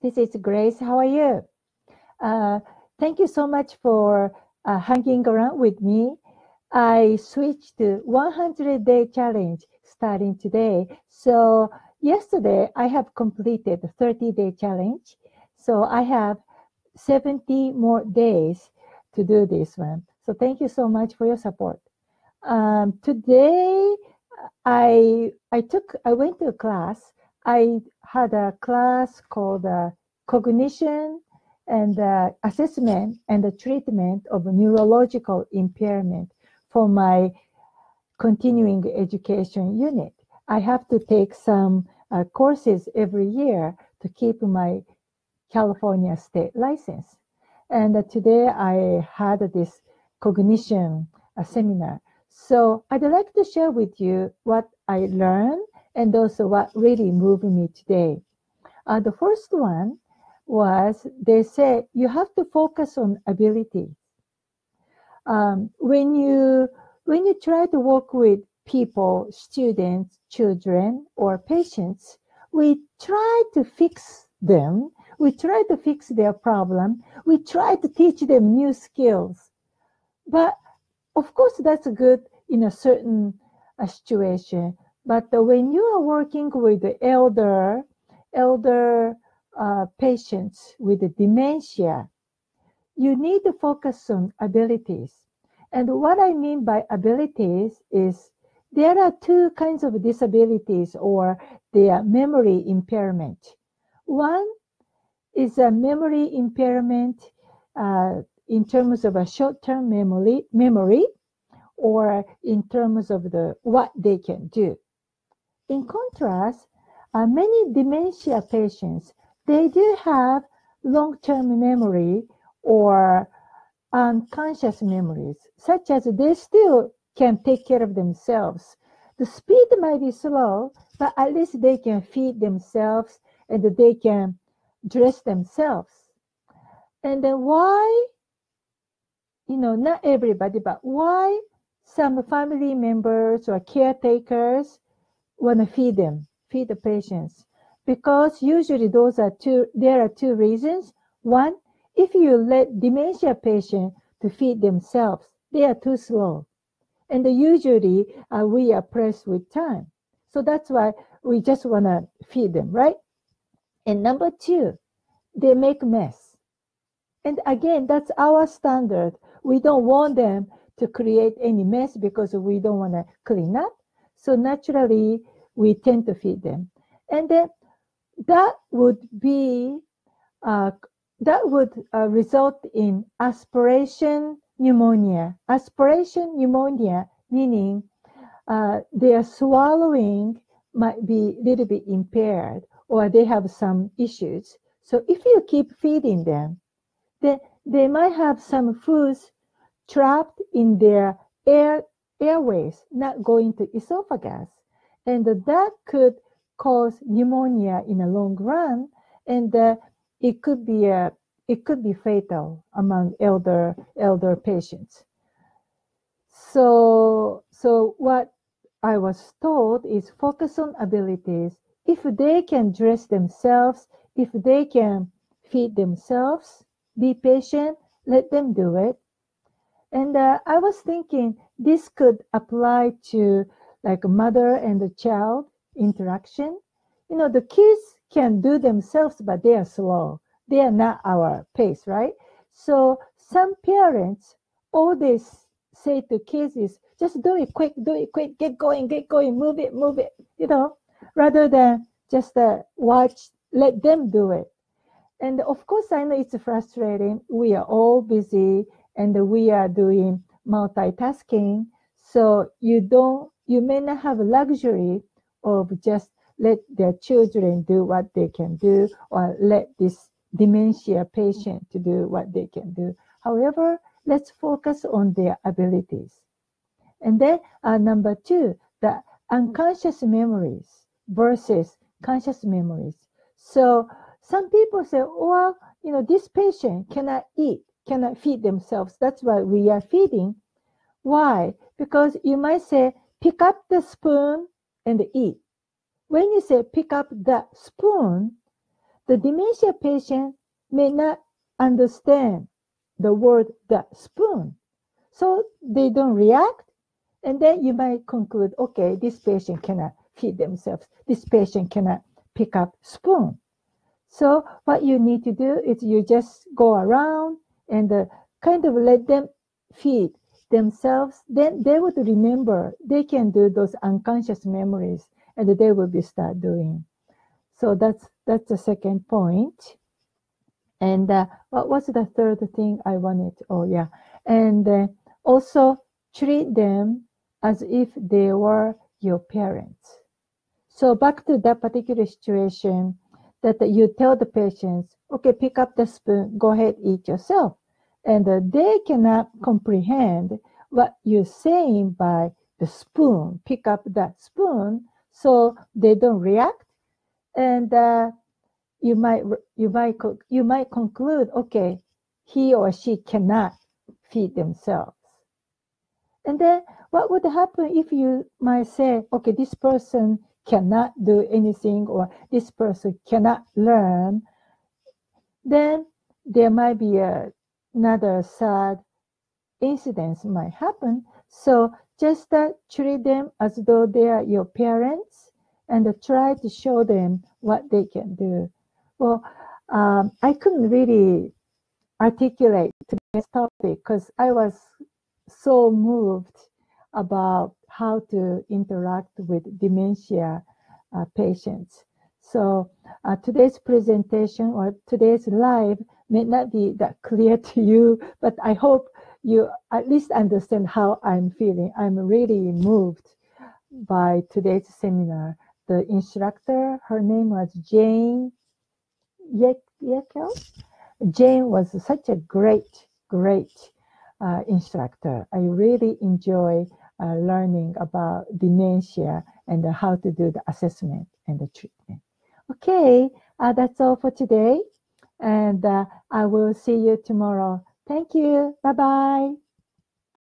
This is Grace. How are you? Thank you so much for hanging around with me. I switched to 100-day challenge starting today. So yesterday I have completed the 30-day challenge. So I have 70 more days to do this one. So thank you so much for your support. Today I went to a class. I had a class called Cognition and Assessment and the Treatment of Neurological Impairment for my continuing education unit. I have to take some courses every year to keep my California state license. And today I had this cognition seminar. So I'd like to share with you what I learned and also what really moved me today. The first one was they said you have to focus on ability. When you try to work with people, students, children, or patients, we try to fix them. We try to fix their problem. We try to teach them new skills. But of course, that's good in a certain situation. But when you are working with the elder patients with the dementia, you need to focus on abilities. And what I mean by abilities is there are two kinds of disabilities or their memory impairment. One is a memory impairment in terms of a short-term memory or in terms of what they can do. In contrast, many dementia patients, they do have long-term memory or unconscious memories, such as they still can take care of themselves. The speed might be slow, but at least they can feed themselves and they can dress themselves. And then why, not everybody, but why some family members or caretakers want to feed the patients? Because usually there are two reasons. One, if you let dementia patients to feed themselves, they are too slow. And usually we are pressed with time. So that's why we just want to feed them, right? And number two, they make mess. And again, that's our standard. We don't want them to create any mess because we don't want to clean up. So naturally, we tend to feed them. And then that would result in aspiration pneumonia. Aspiration pneumonia, meaning their swallowing might be a little bit impaired or they have some issues. So if you keep feeding them, then they might have some foods trapped in their airways, not going to esophagus. And that could cause pneumonia in the long run, and it could be fatal among elder patients. So what I was told is focus on abilities. If they can dress themselves, if they can feed themselves, be patient, let them do it. And I was thinking this could apply to like mother and the child interaction. The kids can do themselves, but they are slow. They are not our pace, right? So some parents, all they say to kids is, just do it quick, get going, move it, rather than just watch, let them do it. And of course, I know it's frustrating. We are all busy and we are doing multitasking. So you may not have a luxury of just let their children do what they can do or let this dementia patient to do what they can do. However, let's focus on their abilities. And then number two, the unconscious memories versus conscious memories. So some people say, well, this patient cannot eat, cannot feed themselves. That's why we are feeding. Why? Because you might say, pick up the spoon and eat. When you say pick up the spoon, the dementia patient may not understand the word the spoon. So they don't react. And then you might conclude, okay, this patient cannot feed themselves. This patient cannot pick up spoon. So what you need to do is you just go around and kind of let them feed themselves. Then they would remember. They can do those unconscious memories, and they will be start doing. So that's the second point. And what was the third thing I wanted? Oh, yeah. And also treat them as if they were your parents. So back to that particular situation that you tell the patients, okay, pick up the spoon, go ahead, eat yourself. And they cannot comprehend what you're saying by the spoon, pick up that spoon, so they don't react. And you might conclude, okay, he or she cannot feed themselves. And then what would happen if you might say, okay, this person cannot do anything, or this person cannot learn? Then there might be another sad incident might happen. So just treat them as though they are your parents and try to show them what they can do. Well, I couldn't really articulate today's topic because I was so moved about how to interact with dementia patients. So today's presentation or today's live may not be that clear to you, but I hope you at least understand how I'm feeling. I'm really moved by today's seminar. The instructor, her name was Jane Yekel. Jane was such a great instructor. I really enjoy learning about dementia and how to do the assessment and the treatment. Okay, that's all for today. And I will see you tomorrow. Thank you. Bye-bye.